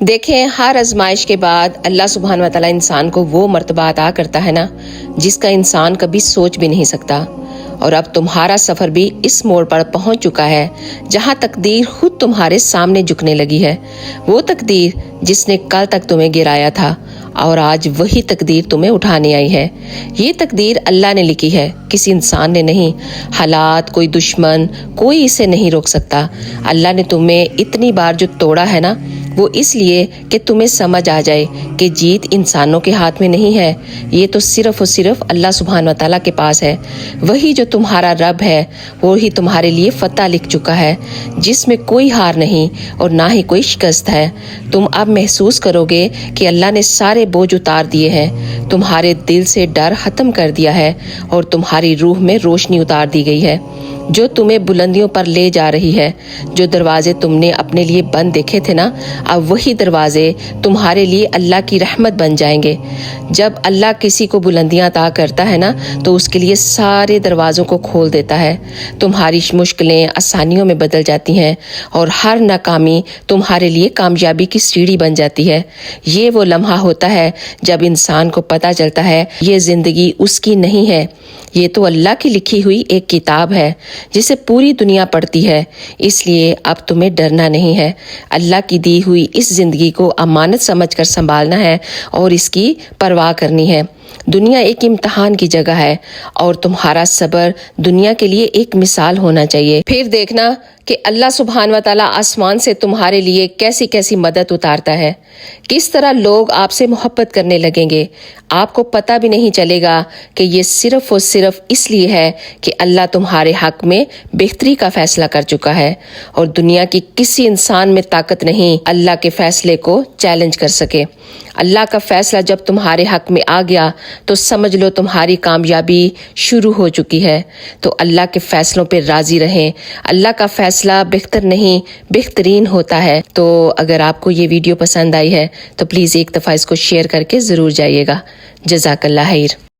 دیکھیں، ہر آزمائش کے بعد اللہ سبحانہ و تعالیٰ انسان کو وہ مرتبہ عطا کرتا ہے نا، جس کا انسان کبھی سوچ بھی نہیں سکتا۔ اور اب تمہارا سفر بھی اس موڑ پر پہنچ چکا ہے جہاں تقدیر خود تمہارے سامنے جھکنے لگی ہے۔ وہ تقدیر جس نے کل تک تمہیں گرایا تھا اور آج وہی تقدیر تمہیں اٹھانے آئی ہے۔ یہ تقدیر اللہ نے لکھی ہے، کسی انسان نے نہیں۔ حالات، کوئی دشمن، کوئی اسے نہیں روک سکتا۔ اللہ نے تمہیں اتنی بار جو توڑا ہے نا، وہ اس لیے کہ تمہیں سمجھ آ جائے کہ جیت انسانوں کے ہاتھ میں نہیں ہے، یہ تو صرف اور صرف اللہ سبحانہ و تعالیٰ کے پاس ہے۔ وہی جو تمہارا رب ہے، وہی تمہارے لیے فتح لکھ چکا ہے، جس میں کوئی ہار نہیں اور نہ ہی کوئی شکست ہے۔ تم اب محسوس کرو گے کہ اللہ نے سارے بوجھ اتار دیے ہیں، تمہارے دل سے ڈر ختم کر دیا ہے اور تمہاری روح میں روشنی اتار دی گئی ہے، جو تمہیں بلندیوں پر لے جا رہی ہے۔ جو دروازے تم نے اپنے لیے بند دیکھے تھے نا، اب وہی دروازے تمہارے لیے اللہ کی رحمت بن جائیں گے۔ جب اللہ کسی کو بلندیاں عطا کرتا ہے نا، تو اس کے لیے سارے دروازوں کو کھول دیتا ہے۔ تمہاری مشکلیں آسانیوں میں بدل جاتی ہیں اور ہر ناکامی تمہارے لیے کامیابی کی سیڑھی بن جاتی ہے۔ یہ وہ لمحہ ہوتا ہے جب انسان کو پتہ چلتا ہے یہ زندگی اس کی نہیں ہے، یہ تو اللہ کی لکھی ہوئی ایک کتاب ہے جسے پوری دنیا پڑھتی ہے۔ اس لیے اب تمہیں ڈرنا نہیں ہے، اللہ کی دی ہوئی اس زندگی کو امانت سمجھ کر سنبھالنا ہے اور اس کی پرواہ کرنی ہے۔ دنیا ایک امتحان کی جگہ ہے اور تمہارا صبر دنیا کے لیے ایک مثال ہونا چاہیے۔ پھر دیکھنا کہ اللہ سبحانہ و تعالیٰ آسمان سے تمہارے لیے کیسی کیسی مدد اتارتا ہے، کس طرح لوگ آپ سے محبت کرنے لگیں گے۔ آپ کو پتہ بھی نہیں چلے گا کہ یہ صرف اور صرف اس لیے ہے کہ اللہ تمہارے حق میں بہتری کا فیصلہ کر چکا ہے، اور دنیا کی کسی انسان میں طاقت نہیں اللہ کے فیصلے کو چیلنج کر سکے۔ اللہ کا فیصلہ جب تمہارے حق میں آ گیا تو سمجھ لو تمہاری کامیابی شروع ہو چکی ہے۔ تو اللہ کے فیصلوں پہ راضی رہیں۔ اللہ کا فیصلہ بہتر نہیں، بہترین ہوتا ہے۔ تو اگر آپ کو یہ ویڈیو پسند آئی ہے تو پلیز ایک دفعہ اس کو شیئر کر کے ضرور جائیے گا۔ جزاک اللہ خیر۔